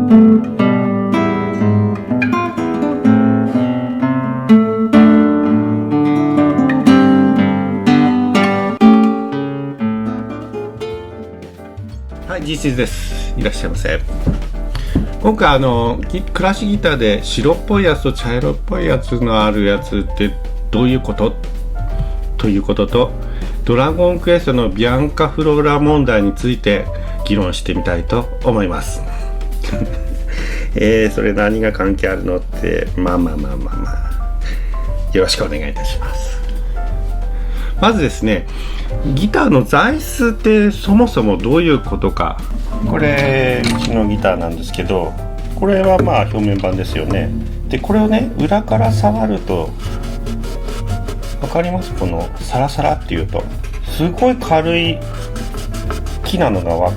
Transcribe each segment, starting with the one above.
はい、GC です。いらっしゃいませ。今回クラシックギターで白っぽいやつと茶色っぽいやつのあるやつってどういうことということと、ドラゴンクエストのビアンカフローラ問題について議論してみたいと思いますそれ何が関係あるのって、まあよろしくお願いいたします。まずですね、ギターの材質ってそもそもどういうことか。これうちのギターなんですけど、これはまあ表面板ですよね。でこれをね、裏から触ると分かります？このサラサラっていうとすごい軽い木なのが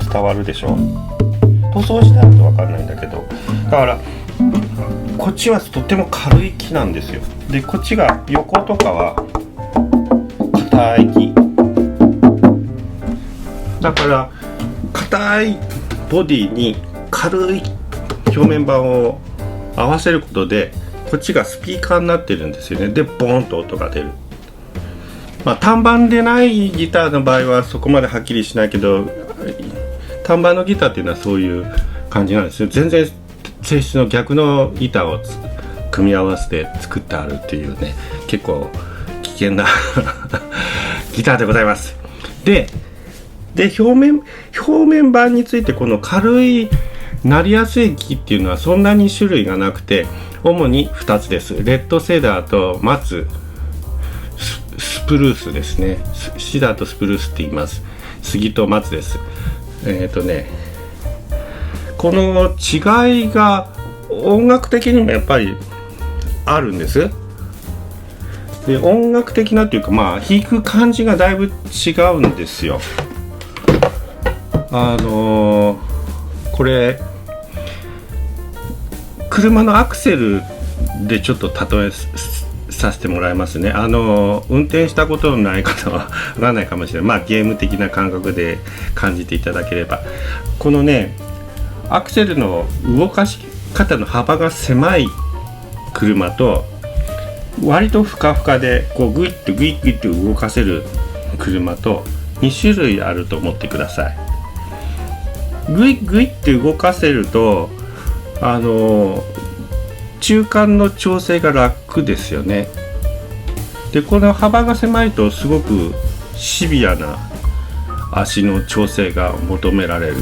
伝わるでしょ。塗装してあると分かんないんだけど、だからこっちはとっても軽い木なんですよ。でこっちが横とかは硬い木だから、硬いボディに軽い表面板を合わせることでこっちがスピーカーになってるんですよね。でボーンと音が出る。単板でないギターの場合はそこまではっきりしないけど、単板のギターっていうのはそういう感じなんですよ。全然性質の逆のギターを組み合わせて作ってあるっていうね、結構危険なギターでございます。で表面板について、この軽いなりやすい木っていうのはそんなに種類がなくて、主に2つです。レッドセダーと松、スプルースですね。シダーとスプルースって言います。杉と松です。この違いが音楽的にもやっぱりあるんです。で音楽的なっていうか、弾く感じがだいぶ違うんですよ。これ車のアクセルでちょっと例えさせてもらいますね。運転したことのない方は分からないかもしれない。ゲーム的な感覚で感じていただければ、このね、アクセルの動かし方の幅が狭い車と、割とふかふかでこうグイッと動かせる車と2種類あると思ってください。グイって動かせると中間の調整が楽ですよね。でこの幅が狭いとすごくシビアな足の調整が求められる。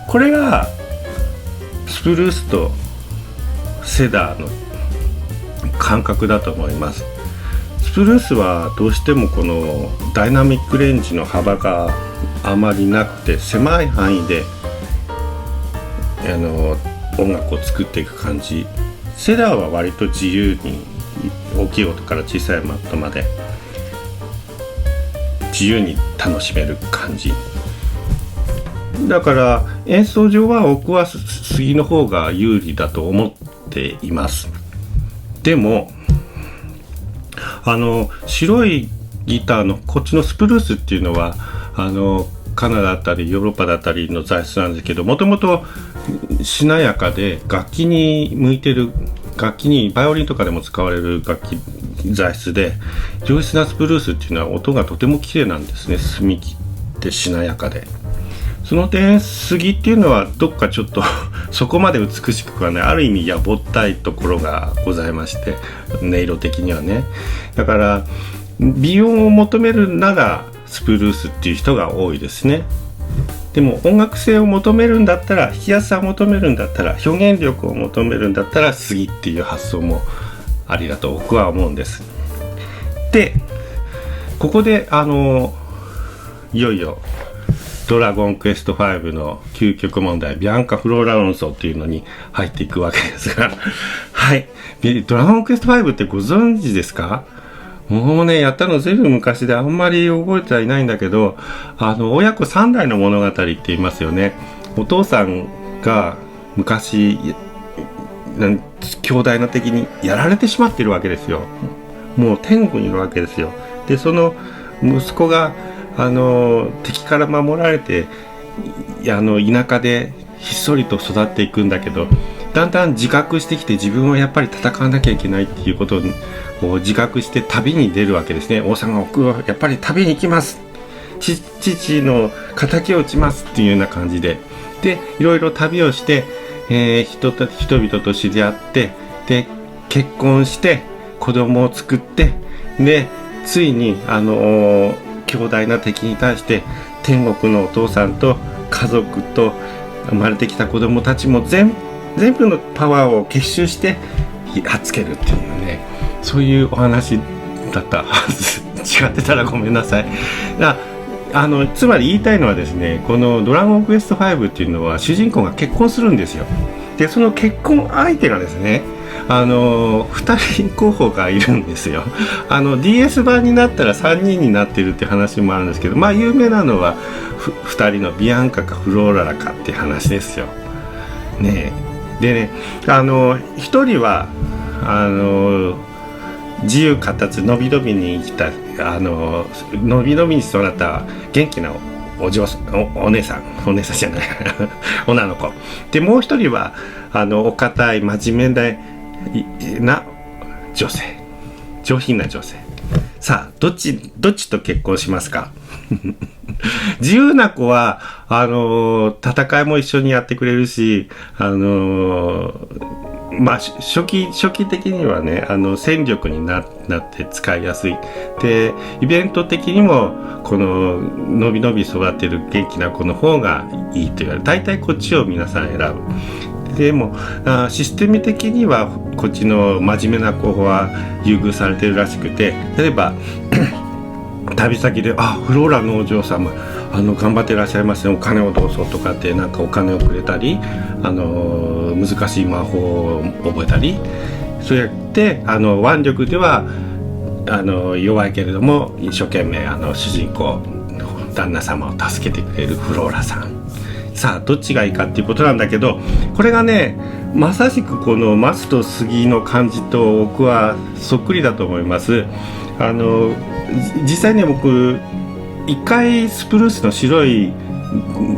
これがスプルースとセダーの感覚だと思います。スプルースはどうしてもこのダイナミックレンジの幅があまりなくて、狭い範囲で音楽を作っていく感じ。セダーは割と自由に大きい音から小さい音まで自由に楽しめる感じだから、演奏上は僕は杉の方が有利だと思っています。でも白いギターのこっちのスプルースっていうのはカナダだったりヨーロッパだったりの材質なんですけど、もともとしなやかで楽器に向いてる、楽器にバイオリンとかでも使われる楽器材質で、上質なスプルースっていうのは音がとても綺麗なんですね。澄み切ってしなやかで、その点杉っていうのはどっかちょっとそこまで美しくはない、ある意味やぼったいところがございまして、音色的にはね。だから美音を求めるならスプルースっていう人が多いですね。でも音楽性を求めるんだったら、弾きやすさを求めるんだったら、表現力を求めるんだったら杉っていう発想もありだと僕は思うんです。でここでいよいよドラゴンクエスト5の究極問題、ビアンカフローラ論争っていうのに入っていくわけですがはい、ドラゴンクエスト5ってご存知ですか？もうね、やったのずいぶん昔であんまり覚えてはいないんだけど、親子3代の物語って言いますよね。お父さんが昔兄弟の敵にやられてしまっているわけですよ。もう天国にいるわけですよ。でその息子が敵から守られて田舎でひっそりと育っていくんだけど、だんだん自覚してきて自分はやっぱり戦わなきゃいけないっていうことを自覚して旅に出るわけですね。王様、僕はやっぱり旅に行きます、父の敵を討ちますっていうような感じで、いろいろ旅をして、人々と知り合って、で結婚して子供を作って、でついに強大な敵に対して天国のお父さんと家族と生まれてきた子供たちも全部のパワーを結集してやっつけるっていうね、そういうお話だったはず。違ってたらごめんなさい。つまり言いたいのはですね、このドラゴンクエスト5っていうのは主人公が結婚するんですよ。でその結婚相手がですね、2人候補がいるんですよ。DS 版になったら3人になってるって話もあるんですけど、まあ有名なのは2人のビアンカかフローララかって話ですよ。ねえ。でね、1人は自由闊達のびのびに生きたのびのびに育った元気なお姉さんじゃない女の子で、もう一人はお堅い真面目な女性、上品な女性。さあどっちと結婚しますか？自由な子は戦いも一緒にやってくれるし、初期的にはね戦力になって使いやすい。でイベント的にもこののびのび育ってる元気な子の方がいいと言われる。大体こっちを皆さん選ぶ。でもシステム的にはこっちの真面目な子は優遇されてるらしくて、例えば旅先でフローラのお嬢様頑張ってらっしゃいますね、お金をどうぞとかってなんかお金をくれたり、難しい魔法を覚えたり、そうやって腕力では弱いけれども一生懸命主人公旦那様を助けてくれるフローラさん。さあどっちがいいかっていうことなんだけど、これがねまさしくこの松と杉の感じと僕はそっくりだと思います。実際ね僕一回スプルースの白い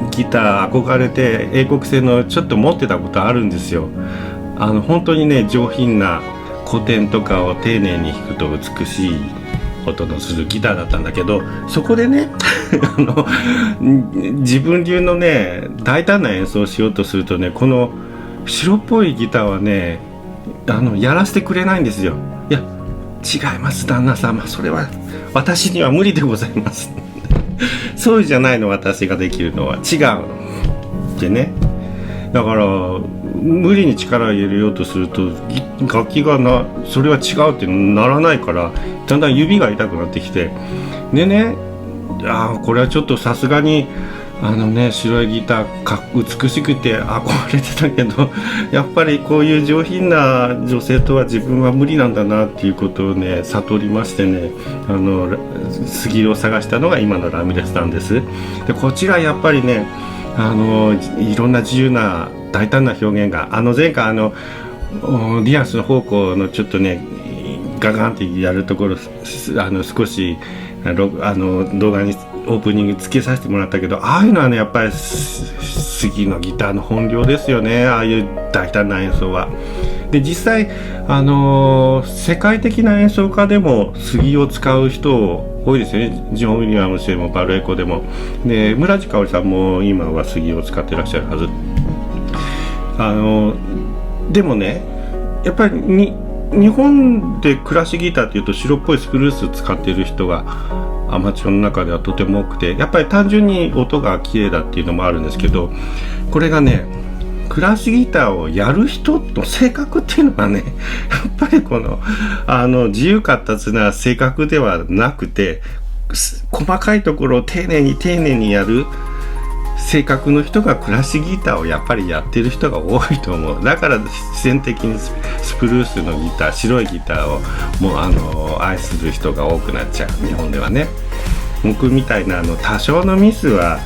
ギター憧れて英国製のちょっと持ってたことあるんですよ。本当にね上品な古典とかを丁寧に弾くと美しい音のするギターだったんだけど、そこでね自分流のね大胆な演奏をしようとするとね、この白っぽいギターはねやらせてくれないんですよ。いや違います旦那様、それは私には無理でございますそうじゃないの、私ができるのは違うのってね。だから無理に力を入れようとすると楽器がそれは違うってならないから、だんだん指が痛くなってきて、でねこれはちょっとさすがに白いギター美しくて憧れてたけどやっぱりこういう上品な女性とは自分は無理なんだなっていうことをね悟りましてね、杉を探したのが今のラミレスなんです。でこちらやっぱりねいろんな自由な大胆な表現が前回リアスの方向のちょっとねガガンってやるところ少し動画にオープニングつけさせてもらったけど、ああいうのはねやっぱり杉のギターの本領ですよね、ああいう大胆な演奏は。で実際世界的な演奏家でも杉を使う人多いですよね。ジョン・ウィリアムスでもバルエコでも。で村地香織さんも今は杉を使ってらっしゃるはず。でもねやっぱり日本でクラシックギターっていうと白っぽいスプルース使っている人がアマチュアの中ではとても多くて、やっぱり単純に音が綺麗だっていうのもあるんですけど、これがねクラシックギターをやる人の性格っていうのがねやっぱりこの自由闊達な性格ではなくて、細かいところを丁寧にやる性格の人がクラシックギターをやっぱりやってる人が多いと思う。だから自然的にスプルースのギター、白いギターをもう愛する人が多くなっちゃう。日本ではね僕みたいな多少のミスは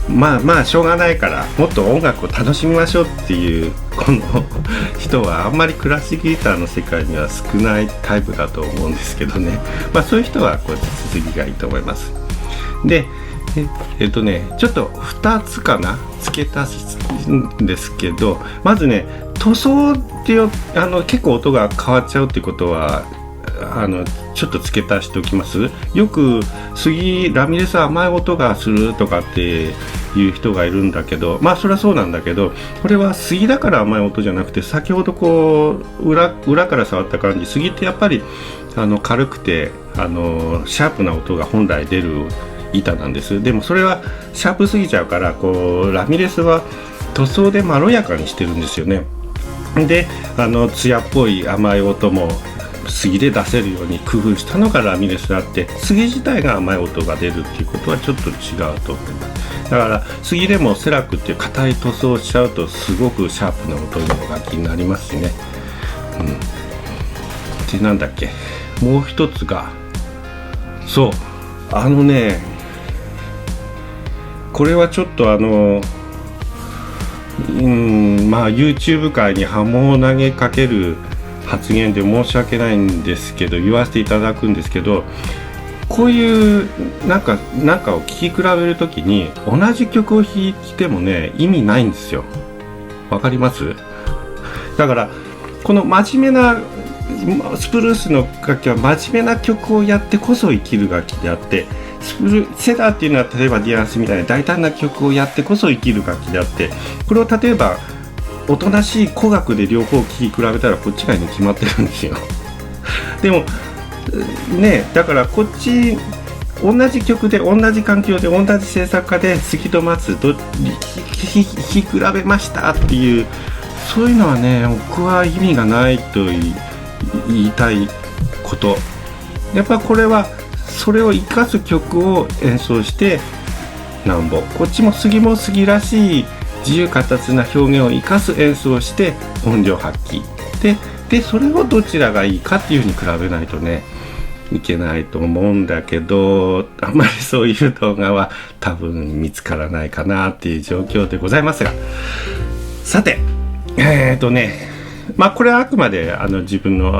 まあしょうがないからもっと音楽を楽しみましょうっていうこの人はあんまりクラシックギターの世界には少ないタイプだと思うんですけどね。そういう人はこう続きがいいと思います。でちょっと2つかな付け足すんですけど、まずね、塗装って結構音が変わっちゃうってことはちょっと付け足しておきます。よくラミレス甘い音がするとかっていう人がいるんだけど、まあそれはそうなんだけど、これは杉だから甘い音じゃなくて、先ほどこう裏から触った感じ、杉ってやっぱり軽くてシャープな音が本来出る板なんです。でもそれはシャープすぎちゃうから、こうラミレスは塗装でまろやかにしてるんですよね。で艶っぽい甘い音も杉で出せるように工夫したのがラミレスであって、杉自体が甘い音が出るっていうことはちょっと違うと思います。だから杉でもセラクっていう硬い塗装をしちゃうとすごくシャープな音の楽器になりますしね。でなんだっけ、もう一つがそうこれはちょっとYouTube 界に波紋を投げかける発言で申し訳ないんですけど、言わせていただくんですけど、こういうなんかを聴き比べるときに同じ曲を弾いてもね、意味ないんですよ。わかります？だからこの真面目なスプルースの楽器は真面目な曲をやってこそ生きる楽器であって、セダーっていうのは例えばディアンスみたいな大胆な曲をやってこそ生きる楽器であって、これを例えばおとなしい古楽で両方聴き比べたらこっちがいいに決まってるんですよ。でもね、だからこっち同じ曲で同じ環境で同じ制作家で杉と松聴き比べましたっていう、そういうのはね、僕は意味がないと言いたいこと。やっぱこれはそれを生かす曲を演奏してなんぼ、こっちも杉らしい自由闊達な表現を生かす演奏をして音量発揮でそれをどちらがいいかっていうふうに比べないとねいけないと思うんだけど、あんまりそういう動画は多分見つからないかなっていう状況でございますが、さてこれはあくまで自分の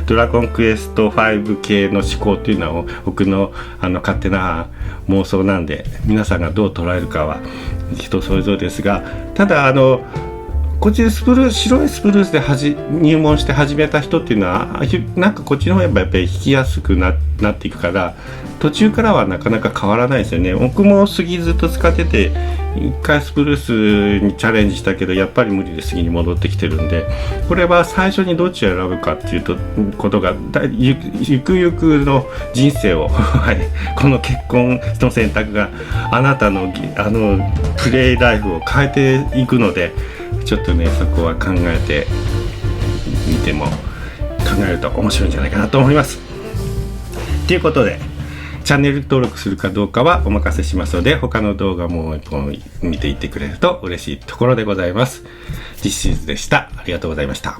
ドラゴンクエスト5系の思考っていうのは僕の勝手な妄想なんで、皆さんがどう捉えるかは人それぞれですが、ただこっちで白いスプルースで入門して始めた人っていうのはなんかこっちの方がやっぱり弾きやすくなっていくから、途中からはなかなか変わらないですよね。僕も杉ずっと使ってて一回スプルースにチャレンジしたけどやっぱり無理で杉に戻ってきてるんで、これは最初にどっちを選ぶかっていうことがゆくゆくの人生をこの結婚の選択があなたのプレイライフを変えていくので、ちょっとねそこは考えてみても考えると面白いんじゃないかなと思います。ということでチャンネル登録するかどうかはお任せしますので、他の動画も一本見ていってくれると嬉しいところでございます。This is でした。ありがとうございました。